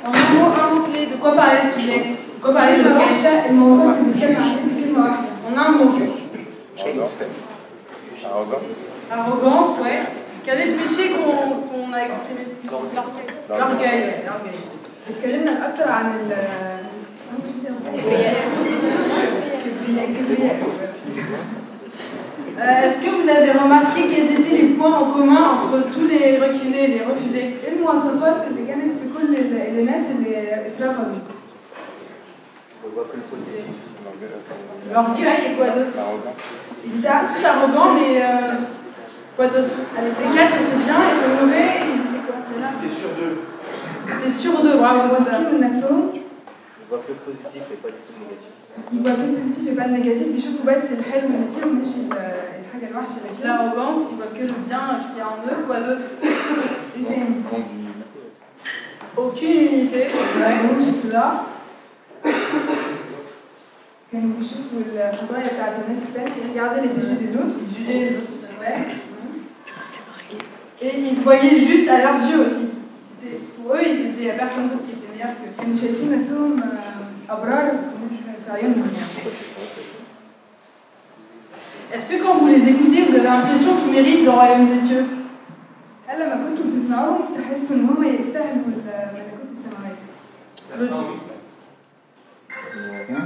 En un mot clé, de quoi parler le sujet? De quoi parler le sketch? En un mot. Arrogance, ouais. Quel est le péché qu'on a exprimé le plus? L'orgueil. اتكلمنا اكتر عن الكبرياء. Est-ce que vous avez remarqué quels étaient les points en commun entre tous les refusés et les refusés? ايه المواصفات اللي كانت في كل الناس اللي اترفضوا؟ L'orgueil et quoi d'autre? Ils étaient tous arrogants, mais quoi d'autre? Les quatre étaient bien, étaient mauvais, ils étaient quoi? C'était sur deux. C'était sur deux, bravo. Ils voient que le positif et pas du tout le négatif. Ils voient que le positif et pas le négatif, بيشوفوا بس الحلو اللي فيهم مش الحاجة الوحشة اللي فيهم. L'arrogance, ils voient que le bien qu'il y a en eux, quoi d'autre? Aucune humilité. مش اتضاع. كانوا بيشوفوا الخطايا بتاعت الناس التانية، regardaient les péchés des autres, juger les autres. Ouais. Et ils se voyaient juste à leurs yeux aussi. Pour eux, ils étaient, il n'y a personne d'autre qui était meilleur que. كانوا شايفين نفسهم أبرار في عيونهم. Est-ce que quand vous les écoutez, vous avez l'impression qu'ils méritent le royaume des cieux? هل لما كنتوا بتسمعوهم تحسوا إن هم يستاهلوا ملكوت السماوات؟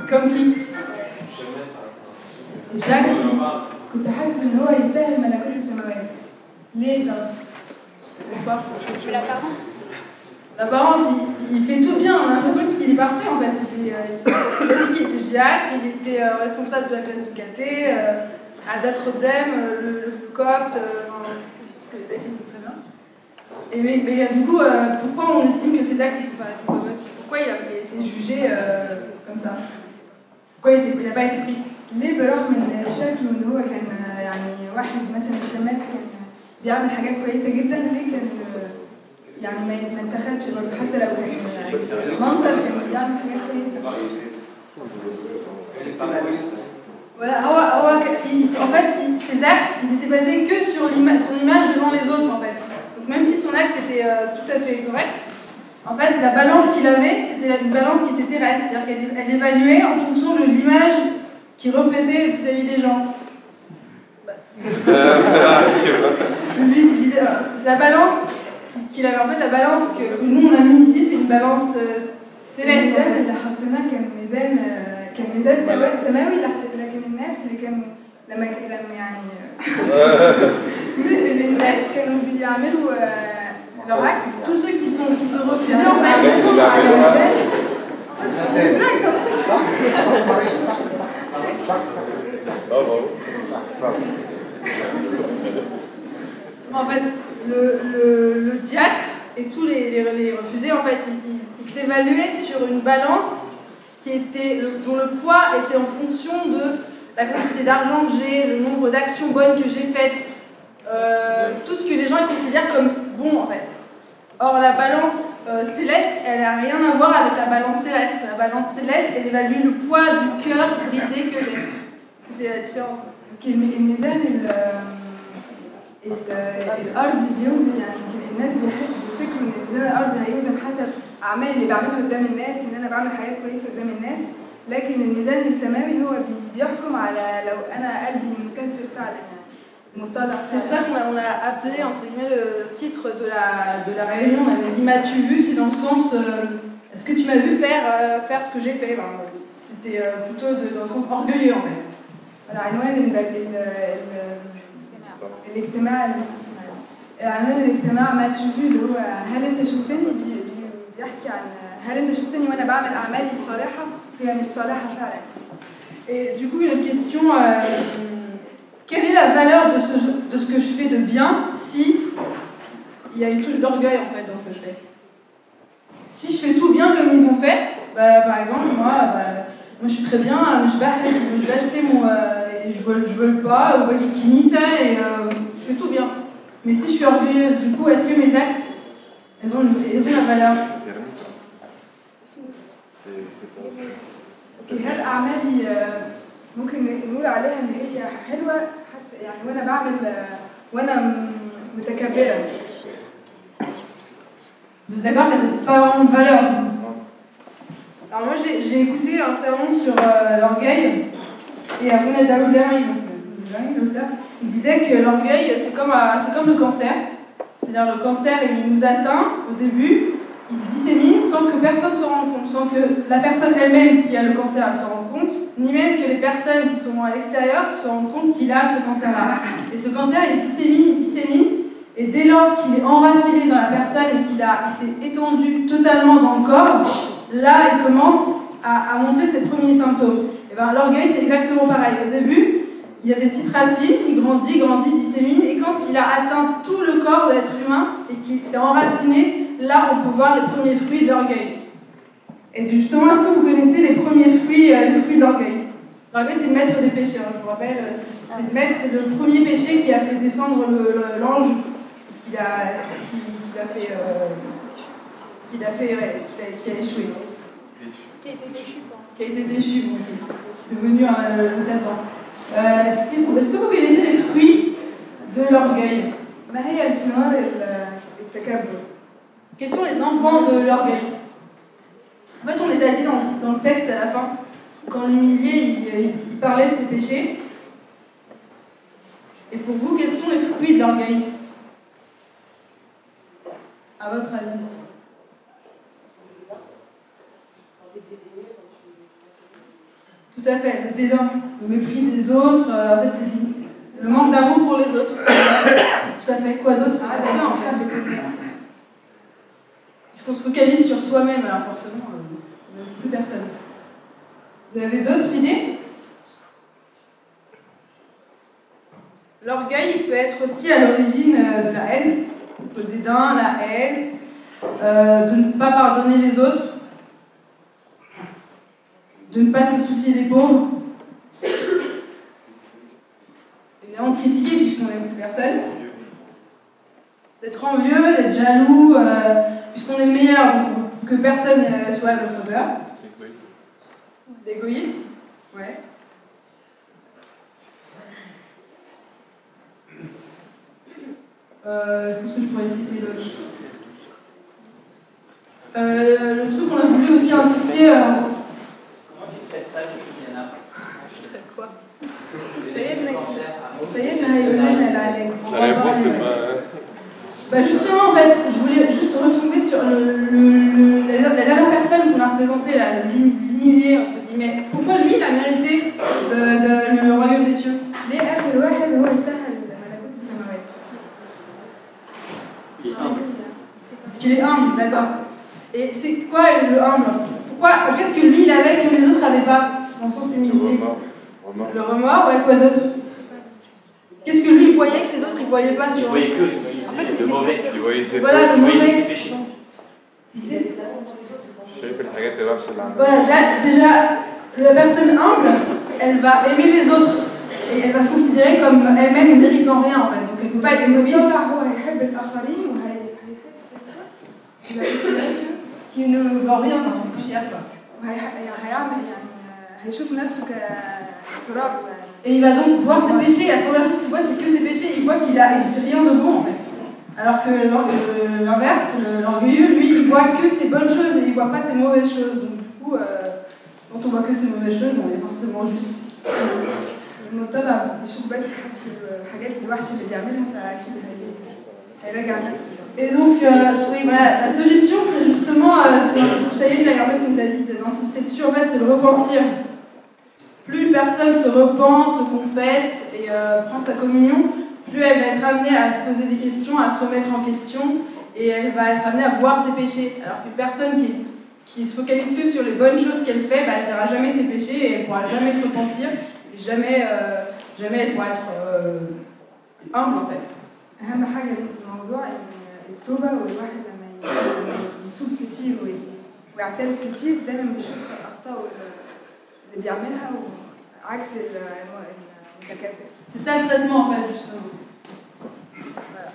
Comme qui? Jacques. كنت حاسس إن هو يستاهل ملكوت السماوات. ليه طب؟ L'apparence, il fait tout bien, on a l'impression qu'il est parfait en fait. Il a dit qu'il était diacre, il était responsable de la classe du caté, à Datrodem, le copte, ce que les actes très bien. Et mais du coup, pourquoi on estime que ces actes ne sont pas honnêtes? Pourquoi il a été jugé comme ça? Pourquoi il n'a pas été pris? ليه برغم ان شكله ان هو كان يعني واحد مثلا الشماس كان بيعمل حاجات كويسه جدا، ليه كان يعني ما انتخدش برضه حتى لو كان منظر كان بيعمل حاجات كويسه؟ Voilà, en fait, ses actes, ils étaient basés que sur son image devant les autres, en fait. Donc même si son acte était tout à fait correct, en fait, la balance qu'il avait, c'était une balance qui était terrestre, c'est-à-dire qu'elle évaluait en fonction de l'image qui reflétait vis-à-vis des gens. La balance qu'il avait, en fait, la balance que nous on a mis ici, c'est une balance céleste. كان ميزان سماوي، لكن الناس اللي كانوا لما يعني الناس كانوا بيعملوا leur acte, tous ceux qui se refusaient en fait على ميزان. En fait, le diacre et tous les refusés, en fait, ils s'évaluaient sur une balance dont le poids était en fonction de la quantité d'argent que j'ai, le nombre d'actions bonnes que j'ai faites, tout ce que les gens considèrent comme bon en fait. Or la balance céleste, elle n'a rien à voir avec la balance terrestre. La balance céleste, elle évalue le poids du cœur brisé que j'ai. C'était la différence. الميزان الأرضي بيوزن، يعني الناس بيفتكروا إن الميزان الأرضي هيوزن حسب أعمال اللي بعملها قدام الناس، إن أنا بعمل حاجات كويسة قدام الناس، لكن الميزان السماوي هو بيحكم على لو أنا قلبي منكسر فعلا، يعني متضع فعلا. C'est pour ça qu'on a appelé entre guillemets le titre de la réunion, on avait dit m'as-tu vu, c'est dans le sens est-ce que tu m'as vu faire ce que j'ai fait. C'était plutôt dans le sens orgueilleux en fait. Voilà, عنوان الاجتماع ما تشوفيه اللي هو هل انت شفتني، بيحكي عن هل انت شفتني وانا بعمل اعمالي صالحه هي مش صالحه فعلا. Et du coup une autre question, quelle est la valeur de ce que je fais de bien si il y a une touche d'orgueil en fait dans ce que je fais? Si je fais tout bien comme ils ont fait, par exemple moi je suis très bien, je vais acheter mon je vole pas, qui nie ça et je fais tout bien. Mais si je suis orgueilleuse, du coup, est-ce que mes actes, elles ont la valeur? هل أعمالي ممكن نقول عليها إن هي حلوة حتى يعني وأنا بعمل وأنا متكبرة؟ D'accord, elles n'ont pas vraiment de valeur. Alors moi j'ai écouté un sermon sur l'orgueil et Abou Daoud, il disait que l'orgueil c'est comme le cancer. C'est-à-dire le cancer il nous atteint au début, il se dissémine sans que personne ne se rende compte, sans que la personne elle-même qui a le cancer elle se rende compte, ni même que les personnes qui sont à l'extérieur se rendent compte qu'il a ce cancer-là. Et ce cancer il se dissémine, et dès lors qu'il est enraciné dans la personne et qu'il s'est étendu totalement dans le corps, là il commence à montrer ses premiers symptômes. Et bien l'orgueil c'est exactement pareil. Au début, il y a des petites racines, il grandit, se dissémine, et quand il a atteint tout le corps de l'être humain et qu'il s'est enraciné, là on peut voir les premiers fruits de l'orgueil. Et justement, est-ce que vous connaissez les premiers fruits, les fruits de l'orgueil? L'orgueil c'est le maître des péchés, je vous rappelle, c'est le premier péché qui a fait descendre l'ange qui a échoué. Qui a été déchu, bon, devenu le Satan. Est-ce que vous connaissez les fruits de l'orgueil? Quels sont les enfants de l'orgueil? En fait, on les a dit dans le texte à la fin, quand l'humilié il parlait de ses péchés. Et pour vous, quels sont les fruits de l'orgueil? À votre avis? Tout à fait, le dédain, le mépris des autres, en fait c'est le manque d'amour pour les autres. Tout à fait, quoi d'autre? Ah d'accord, en fait, puisqu'on se focalise sur soi-même, alors forcément, on n'a plus personne. Vous avez d'autres idées? L'orgueil il peut être aussi à l'origine de la haine, le dédain, la haine, de ne pas pardonner les autres, de ne pas se soucier des pauvres, évidemment de critiquer puisqu'on n'aime plus personne, d'être envieux, d'être jaloux, puisqu'on est le meilleur, donc que personne soit à notre hauteur. L'égoïsme, ouais. Qu'est-ce que je pourrais citer d'autre? Le truc qu'on a voulu aussi insister. Comment tu traites ça, Diana? Je traite quoi? La réponse c'est pas. Bah justement, en fait, je voulais juste retomber sur la dernière personne qu'on a représentée, l'humilié, entre guillemets. Pourquoi lui, il a mérité le royaume des cieux? Parce qu'il est humble, d'accord. Et c'est quoi le humble? Qu'est-ce que lui, il avait que les autres n'avaient pas, dans le sens d'humilité? Le remords, ouais, quoi d'autre? Qu'est-ce que lui, il voyait que les autres, ils ne voyaient pas sur... Il voyait que le mauvais. Il voyait ses voilà, le mauvais. Voilà, là, déjà, la personne humble, elle va aimer les autres. Et elle va se considérer comme elle-même ne méritant rien, en fait. Donc elle ne peut pas être égoïste. Qui ne vend rien, enfin, c'est plus cher, quoi. Et il va donc voir ses péchés. La première chose qu'il voit, c'est que ses péchés. Il voit qu'il ne fait rien de bon, en fait. Alors que l'inverse, l'orgueilleux, lui, il voit que ses bonnes choses et il ne voit pas ses mauvaises choses. Donc du coup, quand on voit que ses mauvaises choses, on est forcément juste. Et donc, oui, voilà, la solution, c'est justement, ça y est, d'ailleurs, nous a dit d'insister dessus, en fait, c'est le repentir. Plus une personne se repent, se confesse et prend sa communion, plus elle va être amenée à se poser des questions, à se remettre en question, et elle va être amenée à voir ses péchés. Alors qu'une personne qui se focalise que sur les bonnes choses qu'elle fait, bah, elle ne verra jamais ses péchés et elle ne pourra jamais se repentir, et jamais elle pourra être humble, en fait. أهم حاجة في الموضوع التوبة والواحد لما يتوب كتير ويعترف كتير دايما بيشوف الأخطاء اللي بيعملها وعكس المتكبر. C'est ça le traitement en fait justement. Voilà.